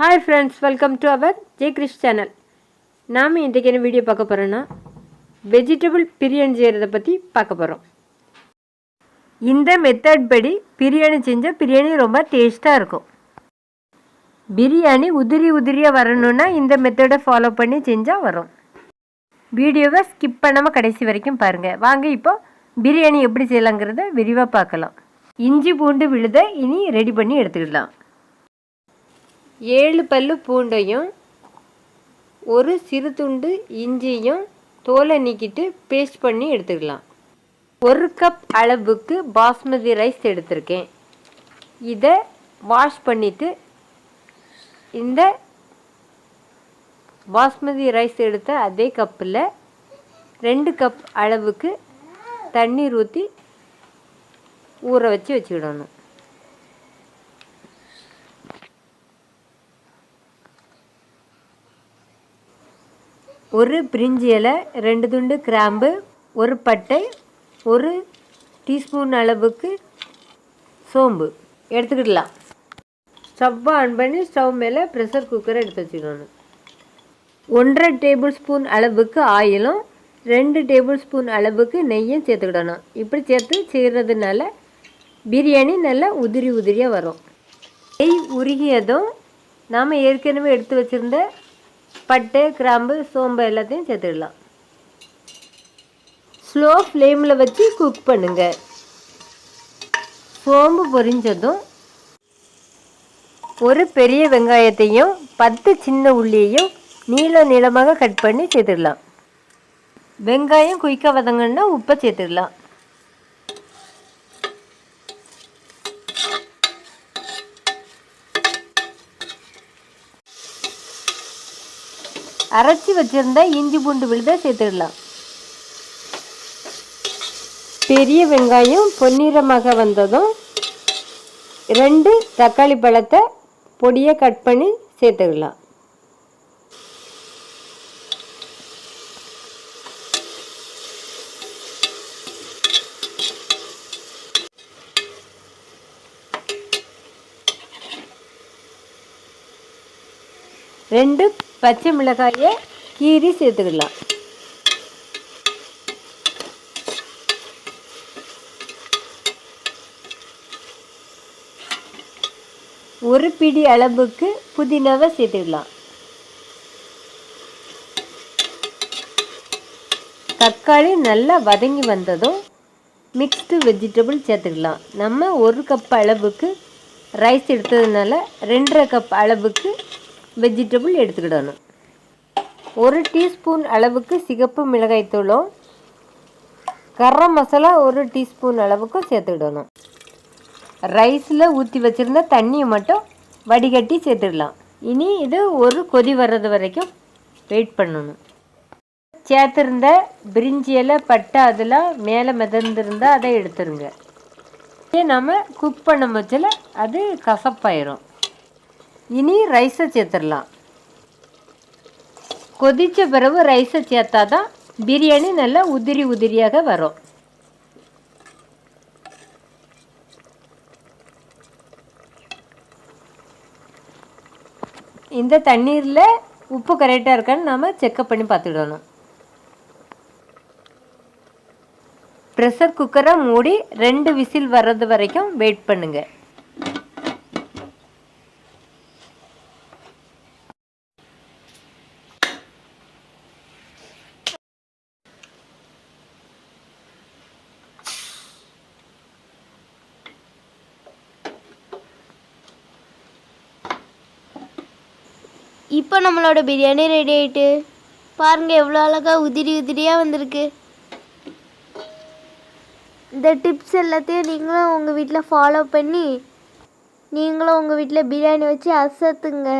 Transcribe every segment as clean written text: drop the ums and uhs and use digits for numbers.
Hi friends, welcome to our J Krish channel. நாம் இன்றைக்கு என்ன வீடியோ பார்க்க போகிறோன்னா வெஜிடபிள் பிரியாணி செய்கிறத பற்றி பார்க்க போகிறோம். இந்த மெத்தட் படி பிரியாணி செஞ்சால் பிரியாணி ரொம்ப டேஸ்ட்டாக இருக்கும். பிரியாணி உதிரியாக வரணுன்னா இந்த மெத்தடை ஃபாலோ பண்ணி செஞ்சால் வரும். வீடியோவை ஸ்கிப் பண்ணாமல் கடைசி வரைக்கும் பாருங்கள். வாங்க இப்போ பிரியாணி எப்படி செய்யலாங்கிறத விரிவாக பார்க்கலாம். இஞ்சி பூண்டு விழுதை இனி ரெடி பண்ணி எடுத்துக்கலாம். 7 பல்லு பூண்டையும் ஒரு சிறு துண்டு இஞ்சியும் தோலை நீக்கிட்டு பேஸ்ட் பண்ணி எடுத்துக்கலாம். 1 கப் அளவுக்கு பாஸ்மதி ரைஸ் எடுத்திருக்கேன். இதை வாஷ் பண்ணிவிட்டு இந்த பாஸ்மதி ரைஸ் எடுத்த அதே கப்பில் 2 கப் அளவுக்கு தண்ணீர் ஊற்றி ஊற வச்சுக்கிடணும். ஒரு பிரிஞ்சி இலை, 2 துண்டு கிராம்பு, ஒரு பட்டை, 1 டீஸ்பூன் அளவுக்கு சோம்பு எடுத்துக்கிடலாம். ஸ்டவ்வை ஆன் பண்ணி ஸ்டவ் மேலே ப்ரெஷர் குக்கரை எடுத்து வச்சுக்கணும். 1.5 டேபிள் ஸ்பூன் அளவுக்கு ஆயிலும் 2 டேபிள் ஸ்பூன் அளவுக்கு நெய்யும் சேர்த்துக்கிடணும். இப்படி சேர்த்து செய்கிறதுனால பிரியாணி நல்லா உதிரியாக வரும். நெய் உருகியதும் நாம் ஏற்கனவே எடுத்து வச்சுருந்த பட்டை, கிராம்பு, சோம்பு எல்லாத்தையும் சேர்த்துடலாம். ஸ்லோ ஃப்ளேமில் வச்சு குக் பண்ணுங்க. சோம்பு பொரிஞ்சதும் ஒரு பெரிய வெங்காயத்தையும் 10 சின்ன உள்ளியையும் நீளமாக கட் பண்ணி சேர்த்துடலாம். வெங்காயம் குயிக்காக வதங்கன்னா உப்பை சேர்த்துடலாம். அரைச்சி வச்சுருந்த இஞ்சி பூண்டு விழுதை சேர்த்துடலாம். பெரிய வெங்காயம் பொன்னிறமாக வந்ததும் 2 தக்காளி பழத்தை பொடியை கட் பண்ணி சேர்த்துக்கலாம். ரெண்டு பச்சை மிளகாயை கீரி சேர்த்துக்கலாம். ஒரு பிடி அளவுக்கு புதினாவை சேர்த்துக்கலாம். தக்காளி நல்லா வதங்கி வந்ததும் மிக்ஸ்டு வெஜிடபிள் சேர்த்துக்கலாம். நம்ம 1 கப் அளவுக்கு ரைஸ் எடுத்ததுனால 2.5 கப் அளவுக்கு வெஜிடபிள் எடுத்துக்கிடணும். 1 டீஸ்பூன் அளவுக்கு சிகப்பு மிளகாய்த்தூளும் கரம் மசாலா 1 டீஸ்பூன் அளவுக்கு சேர்த்துக்கிடணும். ரைஸில் ஊற்றி வச்சுருந்த தண்ணியை மட்டும் வடிகட்டி சேர்த்துடலாம். இனி இது ஒரு கொதி வர்றது வரைக்கும் வெயிட் பண்ணணும். சேர்த்துருந்த பிரிஞ்சி இலை, பட்டை அதெல்லாம் மேலே மிதந்துருந்தால் அதை எடுத்துருங்க. நம்ம குக் பண்ண முச்சில் அது கசப்பாயிரும். இனி ரைஸை சேர்த்துடலாம். கொதித்த பிறகு ரைஸை சேர்த்தா தான் பிரியாணி நல்லா உதிரியாக வரும். இந்த தண்ணீரில் உப்பு கரெக்டாக இருக்கான்னு நாம் செக்கப் பண்ணி பார்த்துடணும். ப்ரெஷர் குக்கரை மூடி 2 விசில் வர்றது வரைக்கும் வெயிட் பண்ணுங்கள். இப்போ நம்மளோட பிரியாணி ரெடி ஆகிட்டு பாருங்கள், எவ்வளோ அழகாக உதிரியாக வந்திருக்கு. இந்த டிப்ஸ் எல்லாத்தையும் நீங்களும் உங்கள் வீட்டில் ஃபாலோ பண்ணி நீங்களும் உங்கள் வீட்டில் பிரியாணி வச்சு அசத்துங்க.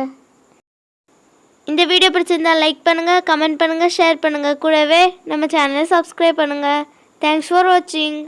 இந்த வீடியோ பிடிச்சிருந்தால் லைக் பண்ணுங்கள், கமெண்ட் பண்ணுங்கள், ஷேர் பண்ணுங்கள். கூடவே நம்ம சேனலை சப்ஸ்கிரைப் பண்ணுங்கள். தேங்க்ஸ் ஃபார் வாட்சிங்.